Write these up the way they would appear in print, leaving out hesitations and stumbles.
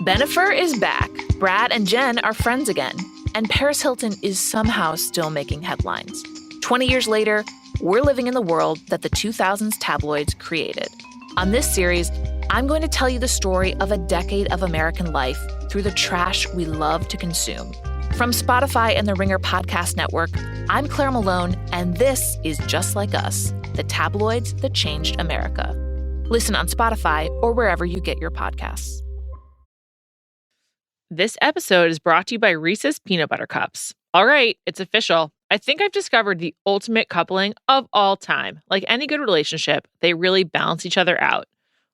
Bennifer is back. Brad and Jen are friends again. And Paris Hilton is somehow still making headlines. 20 years later, we're living in the world that the 2000s tabloids created. On this series, I'm going to tell you the story of a decade of American life through the trash we love to consume. From Spotify and the Ringer Podcast Network, I'm Claire Malone, and this is Just Like Us, the tabloids that changed America. Listen on Spotify or wherever you get your podcasts. This episode is brought to you by Reese's Peanut Butter Cups. All right, it's official. I think I've discovered the ultimate coupling of all time. Like any good relationship, they really balance each other out.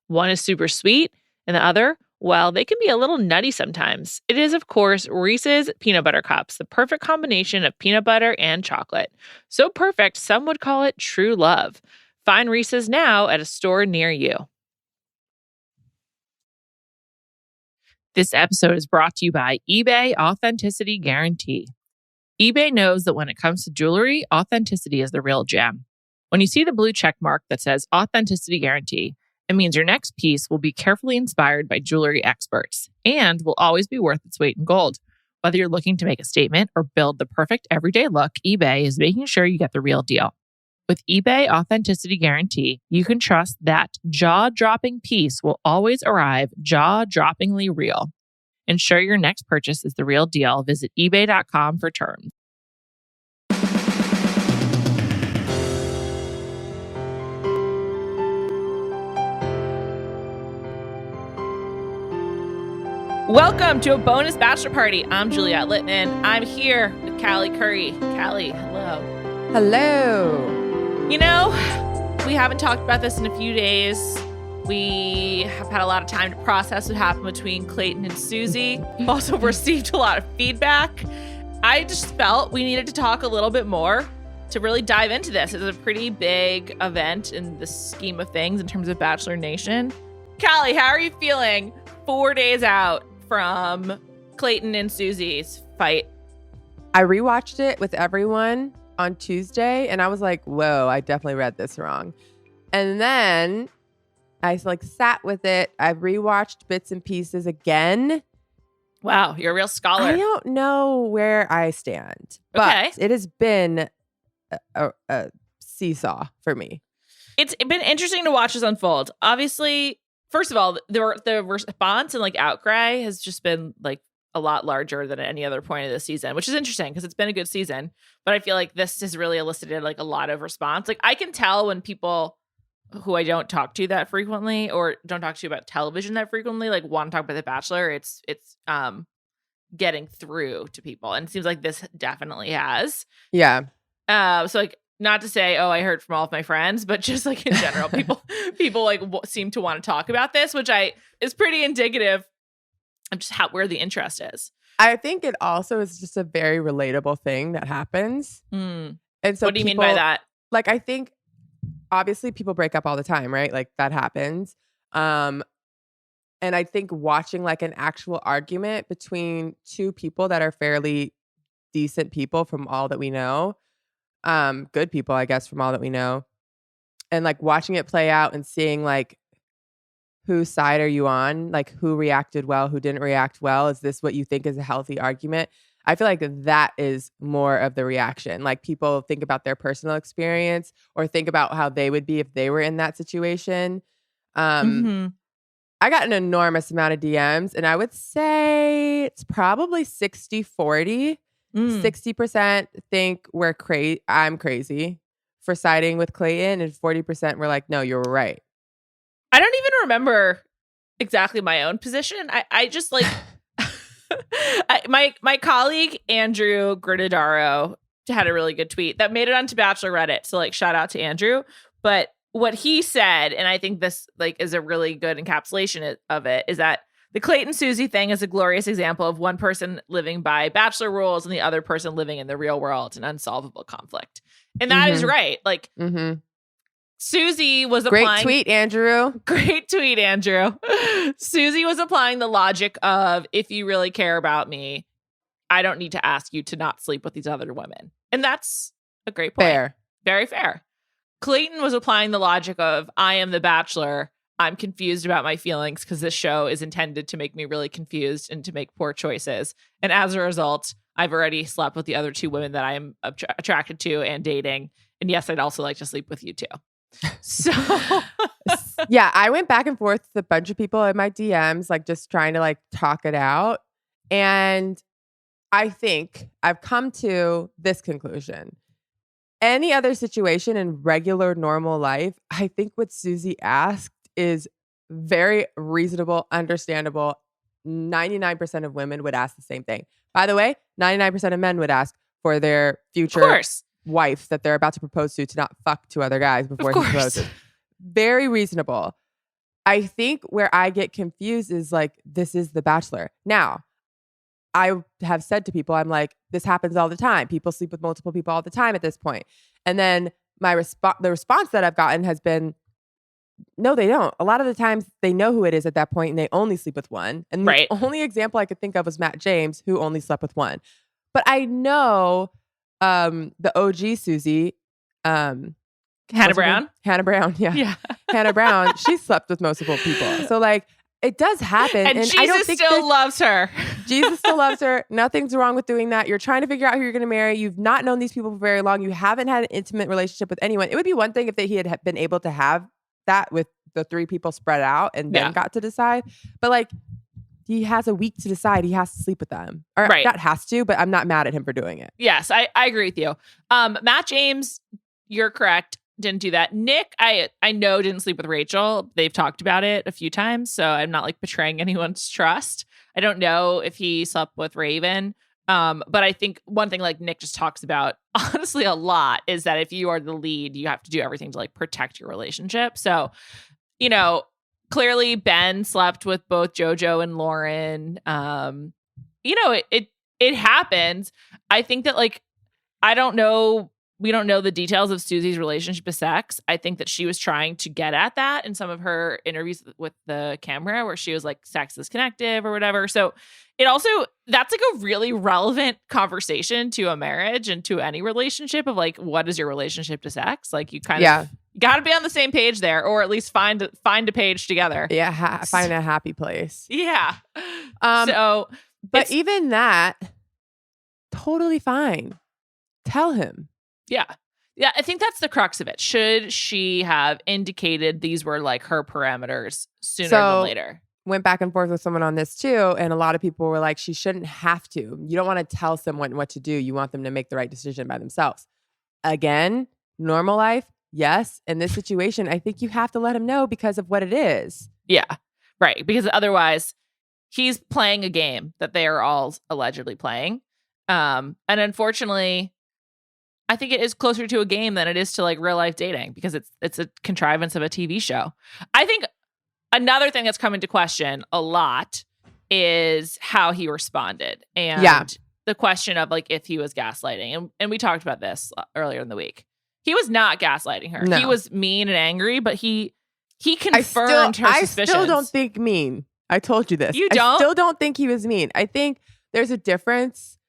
One is super sweet, and the other, well, they can be a little nutty sometimes. It is, of course, Reese's Peanut Butter Cups, the perfect combination of peanut butter and chocolate. So perfect, some would call it true love. Find Reese's now at a store near you. This episode is brought to you by eBay Authenticity Guarantee. eBay knows that when it comes to jewelry, authenticity is the real gem. When you see the blue check mark that says Authenticity Guarantee, it means your next piece will be carefully inspired by jewelry experts and will always be worth its weight in gold. Whether you're looking to make a statement or build the perfect everyday look, eBay is making sure you get the real deal. With eBay Authenticity Guarantee, you can trust that jaw-dropping piece will always arrive jaw-droppingly real. Ensure your next purchase is the real deal. Visit ebay.com for terms. Welcome to a bonus bachelor party. I'm Juliet Litman. I'm here with Callie Curry. Callie, hello. Hello. You know, we haven't talked about this in a few days. We have had a lot of time to process what happened between Clayton and Susie. Also received a lot of feedback. I just felt we needed to talk a little bit more to really dive into this. It's a pretty big event in the scheme of things in terms of Bachelor Nation. Callie, how are you feeling 4 days out from Clayton and Susie's fight? I rewatched it with everyone on Tuesday, and I was like, whoa, I definitely read this wrong. And then I sat with it. I've rewatched bits and pieces again. Wow, you're a real scholar. I don't know where I stand, but it has been a seesaw for me. It's been interesting to watch this unfold. Obviously, first of all, the response and outcry has just been a lot larger than at any other point of the season, which is interesting because it's been a good season. But I feel like this has really elicited a lot of response. I can tell when people who I don't talk to that frequently or don't talk to about television that frequently want to talk about The Bachelor. It's getting through to people, and it seems like this definitely has. Yeah. So not to say, oh, I heard from all of my friends, but just in general, people seem to want to talk about this, which is pretty indicative of just where the interest is. I think it also is just a very relatable thing that happens. And so what do you mean by that? I think obviously people break up all the time, right? That happens. And I think watching an actual argument between two people that are fairly decent people from all that we know, good people, I guess, from all that we know, and watching it play out and seeing whose side are you on? Who reacted well, who didn't react well? Is this what you think is a healthy argument? I feel like that is more of the reaction. People think about their personal experience or think about how they would be if they were in that situation. I got an enormous amount of DMs, and I would say it's probably 60-40. 60% think I'm crazy for siding with Clayton, and 40% were no, you were right. I don't even remember exactly my own position. I just my colleague Andrew Grinadaro had a really good tweet that made it onto Bachelor Reddit. So shout out to Andrew. But what he said, and I think this is a really good encapsulation of it, is that the Clayton Susie thing is a glorious example of one person living by Bachelor rules and the other person living in the real world, an unsolvable conflict. And that is right. Susie was applying... Great tweet, Andrew. Great tweet, Andrew. Susie was applying the logic of, if you really care about me, I don't need to ask you to not sleep with these other women. And that's a great point. Fair. Very fair. Clayton was applying the logic of, I am the Bachelor. I'm confused about my feelings because this show is intended to make me really confused and to make poor choices. And as a result, I've already slept with the other 2 women that I am attracted to and dating. And yes, I'd also like to sleep with you too. So yeah, I went back and forth with a bunch of people in my DMs, like just trying to like talk it out. And I think I've come to this conclusion. Any other situation in regular, normal life, I think what Susie asked is very reasonable, understandable. 99% of women would ask the same thing. By the way, 99% of men would ask for their future wife that they're about to propose to not fuck 2 other guys before he proposes. Very reasonable. I think where I get confused is like, this is The Bachelor. Now, I have said to people, I'm like, this happens all the time. People sleep with multiple people all the time at this point. And then the response that I've gotten has been, no, they don't. A lot of the times they know who it is at that point and they only sleep with one. And the only example I could think of was Matt James, who only slept with one. But I know the OG Susie, Hannah Brown. Hannah Brown, yeah. Hannah Brown, she slept with multiple people. So like, it does happen. And Jesus I don't think still loves her. Jesus still loves her. Nothing's wrong with doing that. You're trying to figure out who you're going to marry. You've not known these people for very long. You haven't had an intimate relationship with anyone. It would be one thing if he had been able to have that with the 3 people spread out and then got to decide. But like, he has a week to decide. He has to sleep with them. Or not has to, but I'm not mad at him for doing it. Yes, I agree with you. Matt James, you're correct. Didn't do that. Nick, I know didn't sleep with Rachel. They've talked about it a few times, so I'm not like betraying anyone's trust. I don't know if he slept with Raven. But I think one thing like Nick just talks about honestly a lot is that if you are the lead, you have to do everything to like protect your relationship. So, you know, clearly Ben slept with both JoJo and Lauren. You know, it happens. I think that like, I don't know. We don't know the details of Susie's relationship with sex. I think that she was trying to get at that in some of her interviews with the camera where she was like, sex is connective or whatever. So it also, that's like a really relevant conversation to a marriage and to any relationship of like, what is your relationship to sex? Like you kind of got to be on the same page there, or at least find a page together. Yeah. Find a happy place. Yeah. But even that, totally fine. Tell him. Yeah. Yeah, I think that's the crux of it. Should she have indicated these were like her parameters sooner than later? Went back and forth with someone on this too. And a lot of people were like, she shouldn't have to. You don't want to tell someone what to do. You want them to make the right decision by themselves. Again, normal life, yes. In this situation, I think you have to let him know because of what it is. Yeah, right. Because otherwise, he's playing a game that they are all allegedly playing. And unfortunately, I think it is closer to a game than it is to like real life dating because it's a contrivance of a TV show. I think another thing that's come into question a lot is how he responded and the question of like if he was gaslighting. And we talked about this earlier in the week. He was not gaslighting her. No. He was mean and angry, but he confirmed her suspicions. I still don't think mean. I told you this. You don't? I still don't think he was mean. I think there's a difference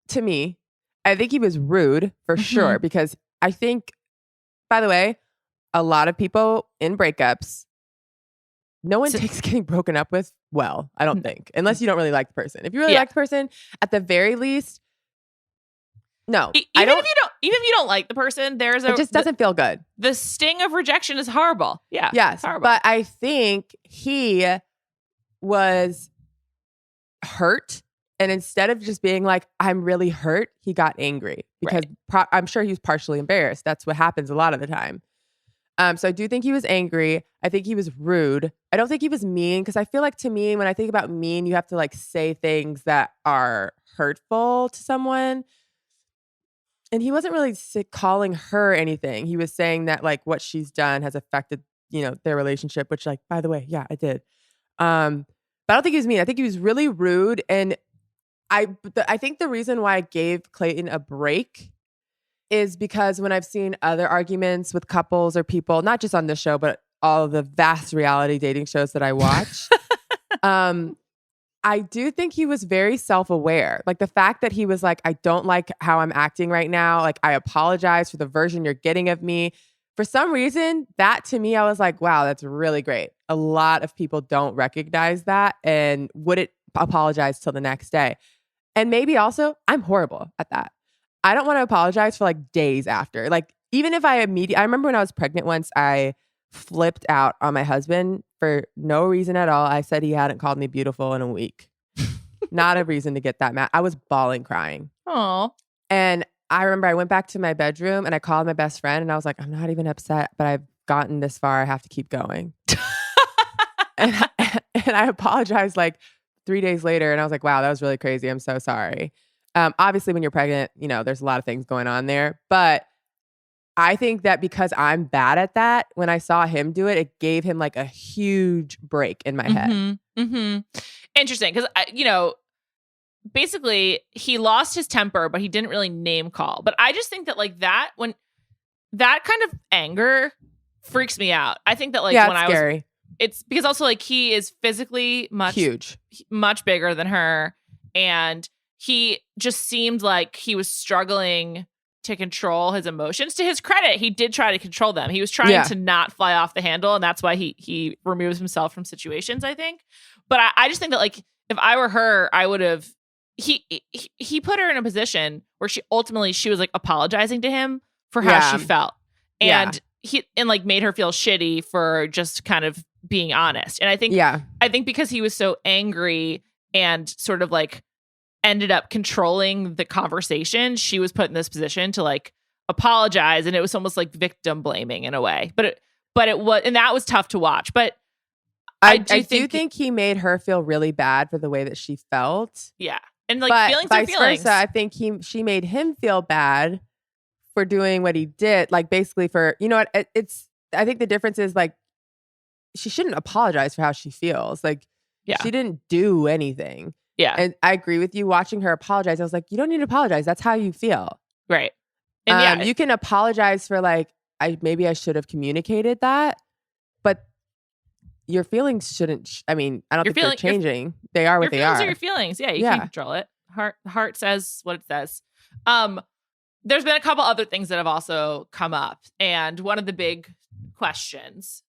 to me. I think he was rude for sure because I think, by the way, a lot of people in breakups, no one takes getting broken up with well, I don't think, unless you don't really like the person. If you really like the person, at the very least, no. Even if you don't like the person, it just doesn't feel good. The sting of rejection is horrible. Yeah. Yes. Horrible. But I think he was hurt. And instead of just being like, I'm really hurt, he got angry because I'm sure he was partially embarrassed. That's what happens a lot of the time. So I do think he was angry. I think he was rude. I don't think he was mean because I feel like to me, when I think about mean, you have to like say things that are hurtful to someone. And he wasn't really calling her anything. He was saying that like what she's done has affected, their relationship, which like, by the way, yeah, it did. But I don't think he was mean. I think he was really rude. And I think the reason why I gave Clayton a break is because when I've seen other arguments with couples or people, not just on this show, but all of the vast reality dating shows that I watch, I do think he was very self-aware. Like the fact that he was like, I don't like how I'm acting right now. Like I apologize for the version you're getting of me. For some reason, that to me, I was like, wow, that's really great. a lot of people don't recognize that and wouldn't apologize till the next day. And maybe also, I'm horrible at that. I don't want to apologize for like days after. Like, even if I remember when I was pregnant once, I flipped out on my husband for no reason at all. I said he hadn't called me beautiful in a week. Not a reason to get that mad. I was bawling, crying. Oh. And I remember I went back to my bedroom and I called my best friend and I was like, I'm not even upset, but I've gotten this far. I have to keep going. and I apologized like 3 days later. And I was like, wow, that was really crazy. I'm so sorry. Obviously, when you're pregnant, there's a lot of things going on there. But I think that because I'm bad at that, when I saw him do it, it gave him like a huge break in my head. Mm-hmm. Interesting. Because, basically he lost his temper, but he didn't really name call. But I just think that like that, when that kind of anger freaks me out. I think that like when I was, it's because also like he is physically much bigger than her. And he just seemed like he was struggling to control his emotions. To his credit, he did try to control them. He was trying to not fly off the handle. And that's why he removes himself from situations, I think. But I just think that like, if I were her, I would have, he put her in a position where she was like apologizing to him for how she felt. And he like made her feel shitty for just kind of being honest. And I think because he was so angry and sort of like ended up controlling the conversation, she was put in this position to like apologize, and it was almost like victim blaming in a way. But it was, and that was tough to watch. But I do think he made her feel really bad for the way that she felt. Yeah. And like feelings are feelings. Versa, I think she made him feel bad for doing what he did. Like basically for, I think the difference is like, she shouldn't apologize for how she feels. Like she didn't do anything. Yeah. And I agree with you. Watching her apologize, I was like, you don't need to apologize. That's how you feel. Right. And you can apologize for like, maybe I should have communicated that, but your feelings shouldn't. I don't think they're changing. They are what they are. Your feelings are your feelings. Yeah, you can't control it. Heart says what it says. There's been a couple other things that have also come up, and one of the big questions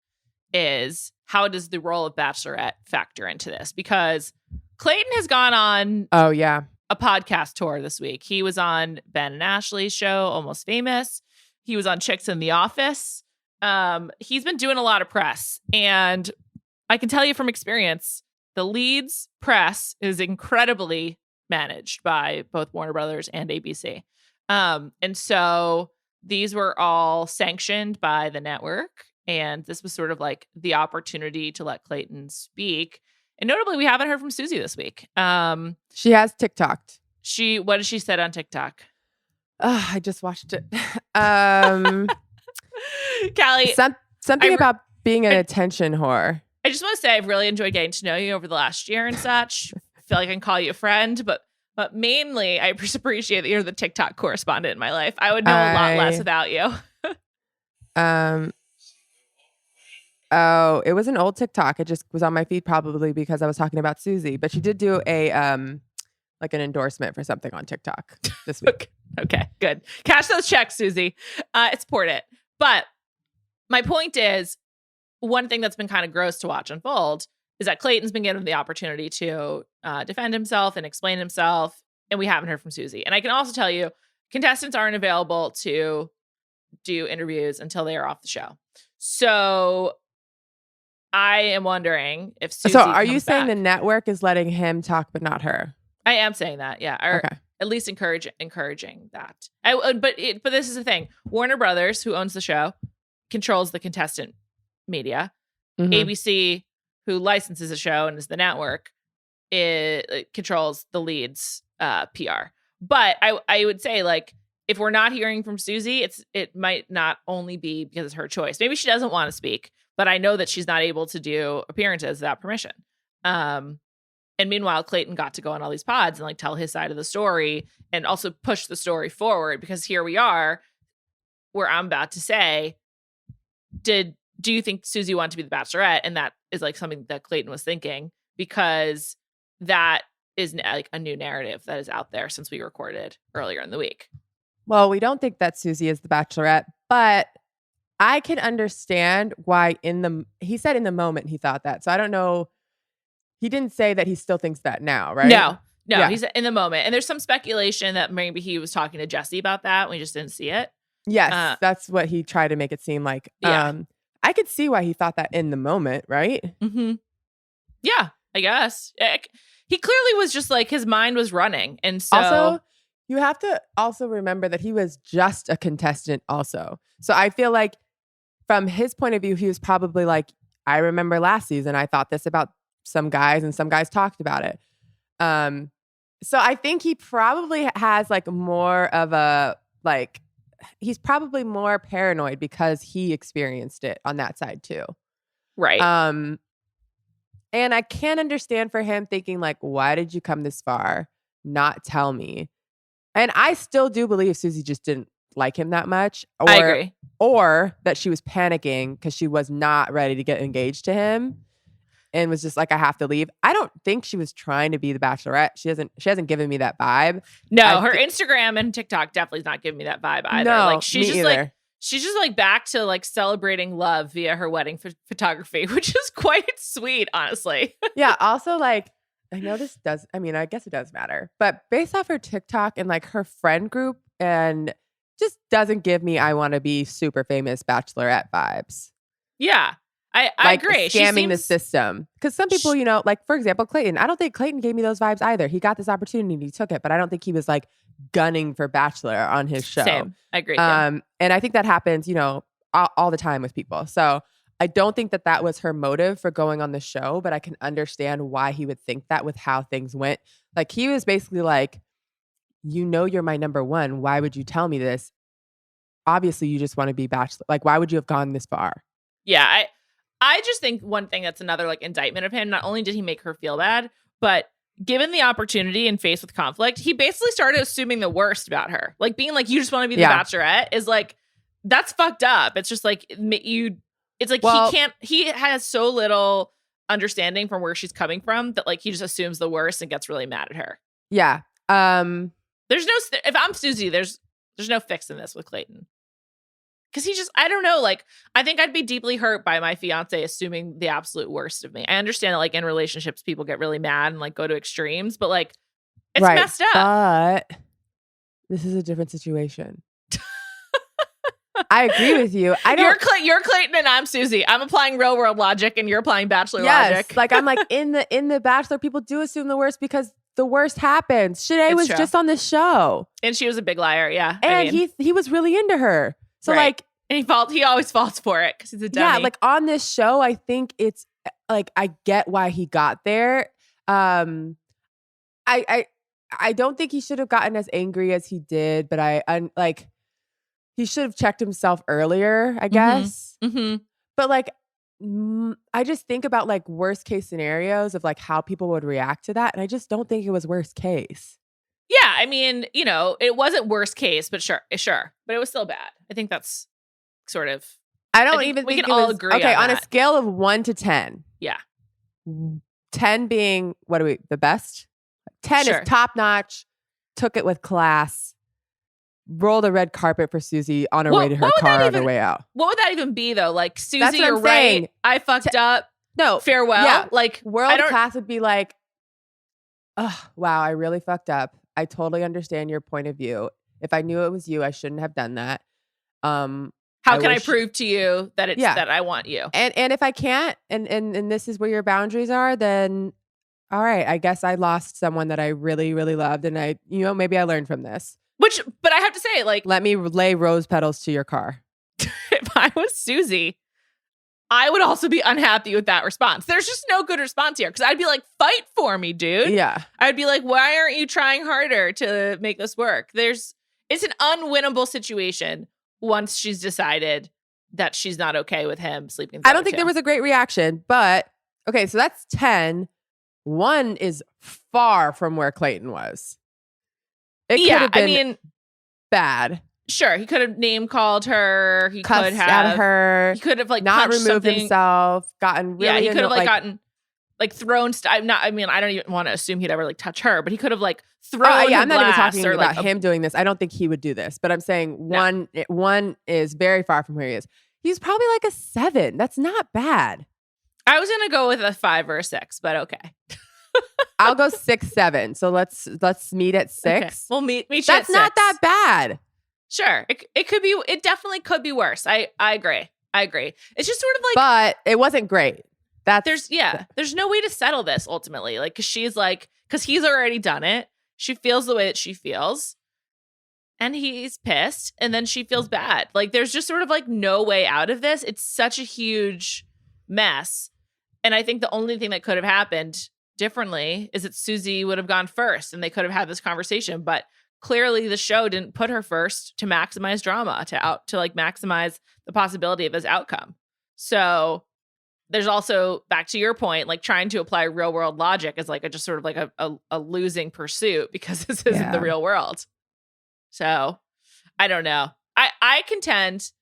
is, how does the role of Bachelorette factor into this? Because Clayton has gone on a podcast tour this week. He was on Ben and Ashley's show, Almost Famous. He was on Chicks in the Office. He's been doing a lot of press, and I can tell you from experience, the Leeds press is incredibly managed by both Warner Brothers and ABC. And so these were all sanctioned by the network, and this was sort of like the opportunity to let Clayton speak. And notably, we haven't heard from Susie this week. She has TikToked. What did she said on TikTok? I just watched it. Callie, something about being an attention whore. I just want to say I've really enjoyed getting to know you over the last year and such. I feel like I can call you a friend, but mainly I just appreciate that you're the TikTok correspondent in my life. I would know a lot less without you. Oh, it was an old TikTok. It just was on my feed probably because I was talking about Susie, but she did do a like an endorsement for something on TikTok this week. Okay, good. Cash those checks, Susie. Support it. But my point is, one thing that's been kind of gross to watch unfold is that Clayton's been given the opportunity to defend himself and explain himself, and we haven't heard from Susie. And I can also tell you, contestants aren't available to do interviews until they are off the show. So I am wondering if Susie are you saying back. The network is letting him talk but not her? I am saying that, yeah. Or at least encouraging that. But this is the thing. Warner Brothers, who owns the show, controls the contestant media. Mm-hmm. ABC, who licenses the show and is the network, it controls the Leeds PR. But I would say, like, if we're not hearing from Susie, it might not only be because it's her choice. Maybe she doesn't want to speak, but I know that she's not able to do appearances without permission. And meanwhile, Clayton got to go on all these pods and like tell his side of the story and also push the story forward, because here we are where I'm about to say, do you think Susie wanted to be the Bachelorette? And that is like something that Clayton was thinking, because that is like a new narrative that is out there since we recorded earlier in the week. Well, we don't think that Susie is the Bachelorette, but I can understand why he said in the moment he thought that. So I don't know. He didn't say that he still thinks that now, right? No, Yeah. he's in the moment. And there's some speculation that maybe he was talking to Jesse about that. We just didn't see it. Yes, that's what he tried to make it seem like. Yeah. I could see why he thought that in the moment, right? Mm-hmm. Yeah, I guess. He clearly was just like, his mind was running. And so... Also, you have to also remember that he was just a contestant also. So I feel like from his point of view, he was probably like, I remember last season, I thought this about some guys and some guys talked about it. So I think he probably has like more of a, like, he's probably more paranoid because he experienced it on that side too. Right. And I can understand for him thinking like, why did you come this far? Not tell me. And I still do believe Susie just didn't like him that much. I agree. Or that she was panicking because she was not ready to get engaged to him and was just like, I have to leave. I don't think she was trying to be the Bachelorette. She hasn't given me that vibe. No, her Instagram and TikTok definitely is not giving me that vibe either. No, like she's me just either. like she's just like back to like celebrating love via her wedding photography, which is quite sweet, honestly. Yeah. Also, like, I know this does, I mean, I guess it does matter, but based off her TikTok and like her friend group, and just doesn't give me I want to be super famous Bachelorette vibes. Yeah, I like agree. Scamming the system. Because some people, you know, like for example, Clayton, I don't think Clayton gave me those vibes either. He got this opportunity and he took it, but I don't think he was like gunning for Bachelor on his show. Same. I agree. And I think that happens, you know, all the time with people. So I don't think that was her motive for going on the show, but I can understand why he would think that with how things went. Like he was basically like, you know, you're my number one. Why would you tell me this? Obviously, you just want to be Bachelor. Like, why would you have gone this far? Yeah, I just think one thing that's another like indictment of him, not only did he make her feel bad, but given the opportunity and faced with conflict, he basically started assuming the worst about her. Like being like, you just want to be the Bachelorette is like, that's fucked up. It's just like it's like he has so little understanding from where she's coming from that like he just assumes the worst and gets really mad at her. Yeah. There's no, if I'm Susie, there's no fixing this with Clayton. Because he just, I don't know, like, I think I'd be deeply hurt by my fiance assuming the absolute worst of me. I understand that, like, in relationships, people get really mad and, like, go to extremes, but, like, it's messed up. But this is a different situation. I agree with you. You're Clayton and I'm Susie. I'm applying real world logic and you're applying Bachelor logic. Like, I'm like, in the Bachelor, people do assume the worst because the worst happens. Shanae was just on this show. And she was a big liar, yeah. And he was really into her. So like, and he always falls for it because he's a dummy. Yeah, like on this show, I think it's like I get why he got there. I don't think he should have gotten as angry as he did, but I like he should have checked himself earlier, I guess. Mm-hmm. But like, I just think about like worst case scenarios of like how people would react to that, and I just don't think it was worst case. Yeah, I mean, you know, it wasn't worst case, but sure, but it was still bad. I think that's sort of. I don't even think we can all all agree. Okay, on that. A scale of 1 to 10. Yeah, 10 being the best. 10 is top notch. Took it with class. Rolled a red carpet for Susie on her way to her car on her way out. What would that even be though? Like Susie, you're right. I fucked up. No, farewell. Yeah. Like world class would be like, oh wow, I really fucked up. I totally understand your point of view. If I knew it was you, I shouldn't have done that. How can I prove to you that it's that I want you? And if I can't, and this is where your boundaries are, then all right, I guess I lost someone that I really, really loved, and maybe I learned from this. But I have to say, like, let me lay rose petals to your car. If I was Susie, I would also be unhappy with that response. There's just no good response here because I'd be like, fight for me, dude. Yeah. I'd be like, why aren't you trying harder to make this work? It's an unwinnable situation once she's decided that she's not okay with him sleeping. I don't think there was a great reaction, but okay, so that's 10. 1 is far from where Clayton was. It could have been bad. Sure, he could have name called her. He cussed could have at her. He could have like not removed something. Himself. Gotten really. Yeah, he could have gotten like thrown. I don't even want to assume he'd ever like touch her, but he could have like thrown. Oh yeah, I'm not even talking or, about him doing this. I don't think he would do this, but I'm saying one is very far from where he is. He's probably like a 7. That's not bad. I was gonna go with a 5 or a 6, but okay. I'll go 6, 7. So let's meet at 6. Okay. We'll meet you That's at 6. not that bad. Sure. It could be. It definitely could be worse. I agree. It's just sort of like, But it wasn't great. there's no way to settle this ultimately. Like, because he's already done it. She feels the way that she feels, and he's pissed, and then she feels bad. Like, there's just sort of like no way out of this. It's such a huge mess, and I think the only thing that could have happened differently is that Susie would have gone first, and they could have had this conversation. But clearly, the show didn't put her first to maximize drama, to like maximize the possibility of this outcome. So there's also, back to your point, like trying to apply real world logic is like just sort of like a losing pursuit because this isn't the real world. So I don't know. I contend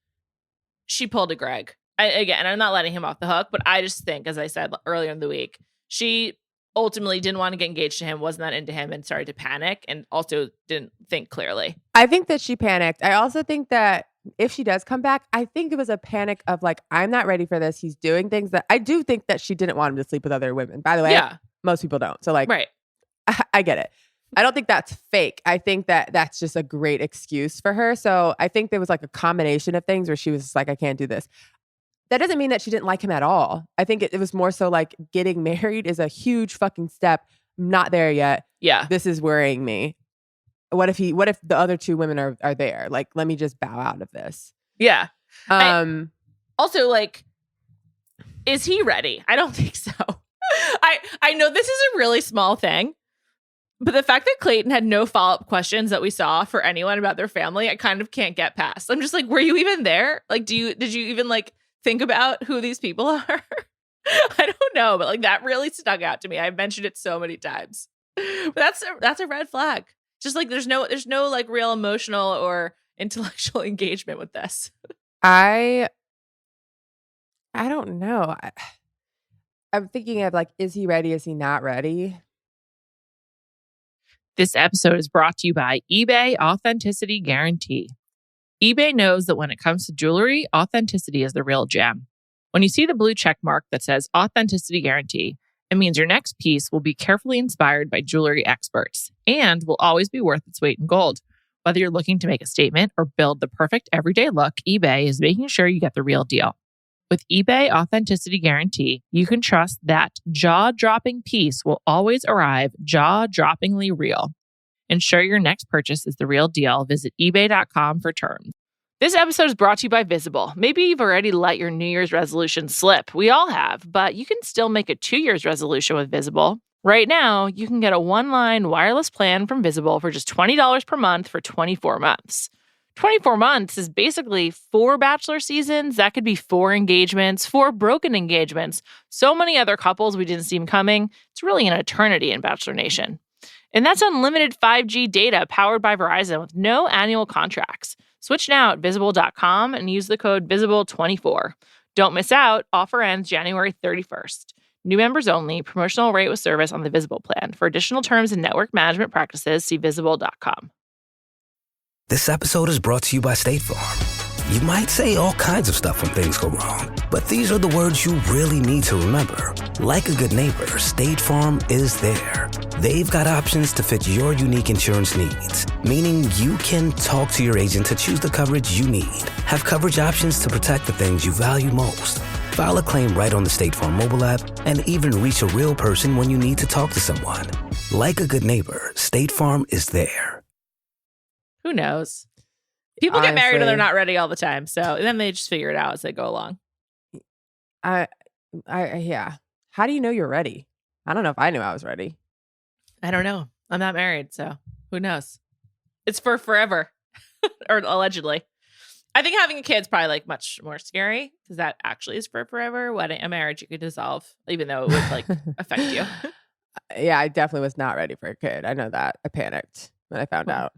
she pulled a Greg. Again, I'm not letting him off the hook, but I just think, as I said earlier in the week, she ultimately didn't want to get engaged to him, wasn't that into him, and started to panic, and also didn't think clearly. I think that she panicked. I also think that if she does come back, I think it was a panic of like, I'm not ready for this. He's doing things that I do think that she didn't want him to sleep with other women. By the way, most people don't. So like, right. I get it. I don't think that's fake. I think that that's just a great excuse for her. So I think there was like a combination of things where she was just like, I can't do this. That doesn't mean that she didn't like him at all. I think it was more so like getting married is a huge fucking step. I'm not there yet. Yeah. This is worrying me. What if the other 2 women are there? Like, let me just bow out of this. Yeah. Also, like, is he ready? I don't think so. I know this is a really small thing, but the fact that Clayton had no follow-up questions that we saw for anyone about their family, I kind of can't get past. I'm just like, were you even there? Like, did you even like think about who these people are? I don't know, but like that really stuck out to me. I've mentioned it so many times. But that's a red flag. Just like there's no like real emotional or intellectual engagement with this. I don't know. I'm thinking of like, is he ready? Is he not ready? This episode is brought to you by eBay Authenticity Guarantee. eBay knows that when it comes to jewelry, authenticity is the real gem. When you see the blue check mark that says Authenticity Guarantee, it means your next piece will be carefully inspired by jewelry experts and will always be worth its weight in gold. Whether you're looking to make a statement or build the perfect everyday look, eBay is making sure you get the real deal. With eBay Authenticity Guarantee, you can trust that jaw-dropping piece will always arrive jaw-droppingly real. Ensure your next purchase is the real deal. Visit ebay.com for terms. This episode is brought to you by Visible. Maybe you've already let your New Year's resolution slip. We all have, but you can still make a 2 year's resolution with Visible. Right now, you can get a one-line wireless plan from Visible for just $20 per month for 24 months. 24 months is basically 4 bachelor seasons. That could be 4 engagements, 4 broken engagements. So many other couples we didn't see coming. It's really an eternity in Bachelor Nation. And that's unlimited 5G data powered by Verizon with no annual contracts. Switch now at Visible.com and use the code VISIBLE24. Don't miss out. Offer ends January 31st. New members only. Promotional rate with service on the Visible plan. For additional terms and network management practices, see Visible.com. This episode is brought to you by State Farm. You might say all kinds of stuff when things go wrong, but these are the words you really need to remember. Like a good neighbor, State Farm is there. They've got options to fit your unique insurance needs, meaning you can talk to your agent to choose the coverage you need. Have coverage options to protect the things you value most. File a claim right on the State Farm mobile app and even reach a real person when you need to talk to someone. Like a good neighbor, State Farm is there. Who knows? People get married and they're not ready all the time. So then they just figure it out as they go along. Yeah. How do you know you're ready? I don't know if I knew I was ready. I don't know. I'm not married, so who knows? It's for forever, or allegedly. I think having a kid's probably like much more scary because that actually is for forever. A marriage you could dissolve, even though it would like affect you. Yeah, I definitely was not ready for a kid. I know that. I panicked when I found out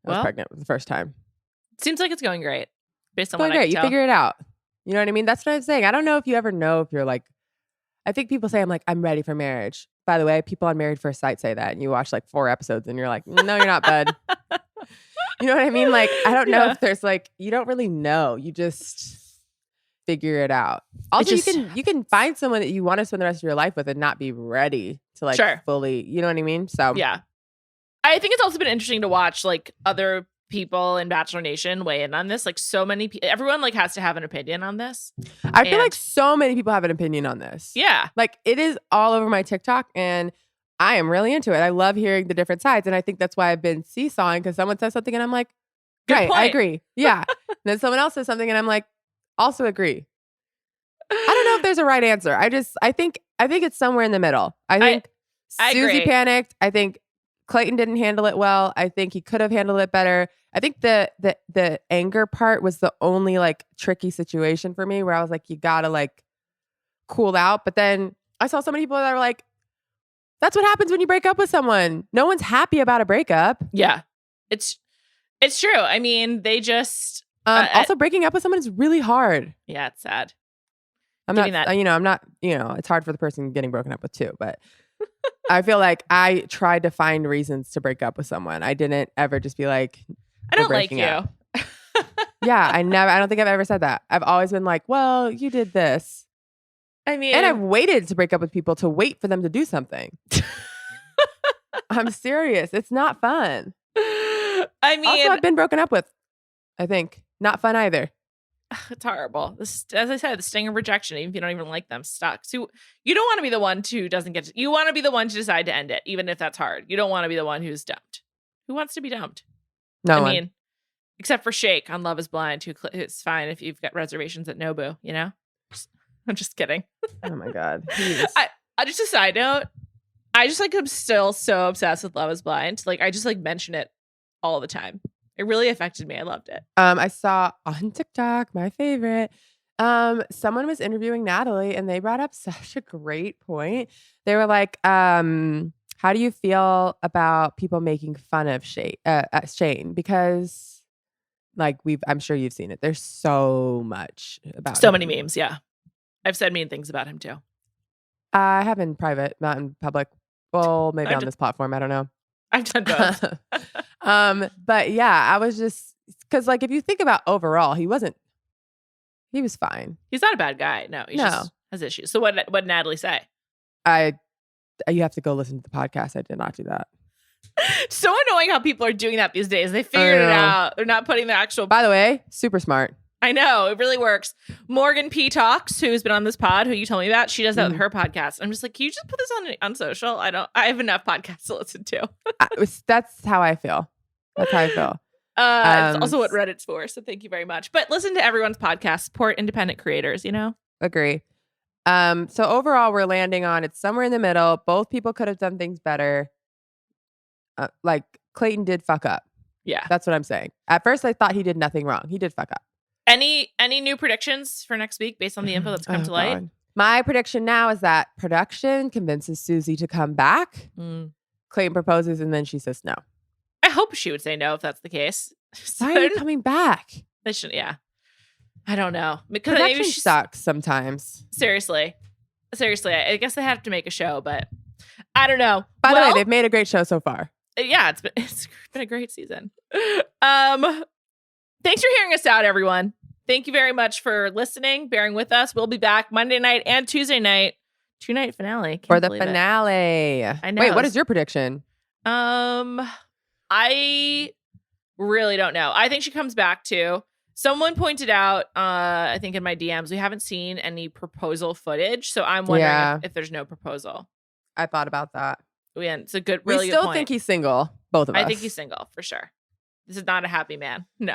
I was pregnant for the first time. Seems like it's going great based on what I can tell. You figure it out. You know what I mean? That's what I'm saying. I don't know if you ever know if you're like, I think people say I'm ready for marriage. By the way, people on Married First Sight say that, and you watch like 4 episodes and you're like, no, you're not, bud. You know what I mean? Like, I don't know if there's like, you don't really know. You just, figure it out. Also, just- you can find someone that you want to spend the rest of your life with and not be ready to like Sure. fully, you know what I mean? So Yeah. I think it's also been interesting to watch like other people in Bachelor Nation weigh in on this. Like so many people, everyone like has to have an opinion on this. I feel And- like so many people have an opinion on this. Yeah. Like it is all over my TikTok and I am really into it. I love hearing the different sides. And I think that's why I've been seesawing because someone says something and I'm like, Good right, I point. agree. Yeah. And then someone else says something and I'm like, also agree. I don't know if there's a right answer. I think it's somewhere in the middle. I think I Susie agree. panicked. I think Clayton didn't handle it well. I think he could have handled it better. I think the anger part was the only like tricky situation for me where I was like, you gotta like cool out. But then I saw so many people that are like, that's what happens when you break up with someone. No one's happy about a breakup. Yeah. It's true. I mean, they just Also, breaking up with someone is really hard. yeah, it's sad. I'm Giving not, that- I'm not, it's hard for the person getting broken up with too, but I feel like I tried to find reasons to break up with someone. I didn't ever just be like, I don't we're like breaking you. up. Yeah, I don't think I've ever said that. I've always been like, well, you did this. I mean, And I've waited to break up with people to wait for them to do something. I'm serious. It's not fun. I mean, Also, I've been broken up with, I think. Not fun either. it's horrible. This, as I said, the sting of rejection, even if you don't even like them, sucks. You don't want to be the one who doesn't get to, you want to be the one to decide to end it, even if that's hard. You don't want to be the one who's dumped. Who wants to be dumped? No I one. mean, except for Shake on Love is Blind, it's fine if you've got reservations at Nobu, you know? I'm just kidding. Oh my God. Jeez. I just a side note, I just like I'm still so obsessed with Love is Blind. Like I just like mention it all the time. It really affected me. I loved it. I saw on TikTok, my favorite, someone was interviewing Natalie and they brought up such a great point. They were like, how do you feel about people making fun of Shane? Because like I'm sure you've seen it. There's so much about So him. many memes, yeah. I've said mean things about him too. I have in private, not in public. Well, maybe I've on done- this platform. I don't know. I've done both. But yeah, I was just because like if you think about overall, he was fine. He's not a bad guy. No, he No. just has issues. So what did Natalie say? You have to go listen to the podcast. I did not do that. So annoying how people are doing that these days. They figured it know. out. They're not putting the actual. By the way, super smart. I know it really works. Morgan P Talks, who's been on this pod, who you told me about, she does that with her podcast. I'm just like, can you just put this on social? I have enough podcasts to listen to. That's how I feel. That's how I feel. It's also what Reddit's for. So thank you very much. But listen to everyone's podcast. Support independent creators. You know. Agree. So overall, we're landing on it's somewhere in the middle. Both people could have done things better. Like Clayton did fuck up. Yeah. That's what I'm saying. At first, I thought he did nothing wrong. He did fuck up. Any new predictions for next week based on the info that's come to light? God. My prediction now is that production convinces Susie to come back. Clayton proposes and then she says no. I hope she would say no if that's the case. Why are you coming back? They should, yeah. I don't know because Production maybe sucks sometimes. Seriously, I guess they have to make a show, but I don't know. By the way, they've made a great show so far. Yeah, it's been a great season. Thanks for hearing us out, everyone. Thank you very much for listening, bearing with us. We'll be back Monday night and Tuesday night. 2-night finale. For the finale. I know. Wait, what is your prediction? I really don't know. I think she comes back too. Someone pointed out, I think in my DMs, we haven't seen any proposal footage. So I'm wondering if there's no proposal. I thought about that. It's a good, We really still good point. think he's single, both of us. I think he's single for sure. This is not a happy man. No.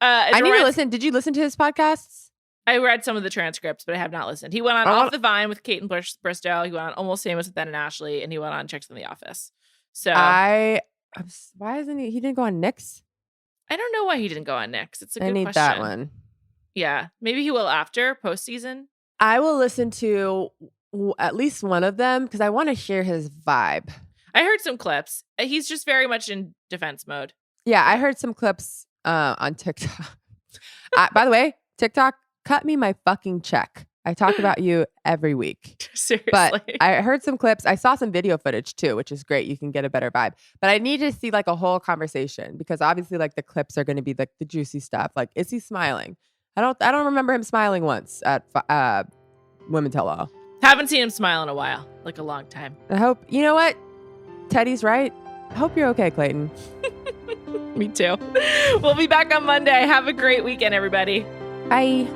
I need to listen. Did you listen to his podcasts? I read some of the transcripts, but I have not listened. He went on Off the Vine with Kate and Bristow. He went on Almost Famous with Ben and Ashley, and he went on Chicks in the Office. So why isn't he didn't go on Nick's? I don't know why he didn't go on Nick's. It's a good I need question. that one. Yeah, maybe he will after postseason. I will listen to at least one of them because I want to hear his vibe. I heard some clips. He's just very much in defense mode. Yeah, I heard some clips on TikTok. By the way, TikTok, cut me my fucking check. I talk about you every week. Seriously. But I heard some clips. I saw some video footage too, which is great. You can get a better vibe. But I need to see like a whole conversation because obviously like the clips are going to be like the juicy stuff. Like, is he smiling? I don't remember him smiling once at Women Tell All. Haven't seen him smile in a while, like a long time. I hope, you know what? Teddy's right. I hope you're okay, Clayton. Me too. We'll be back on Monday. Have a great weekend, everybody. Bye.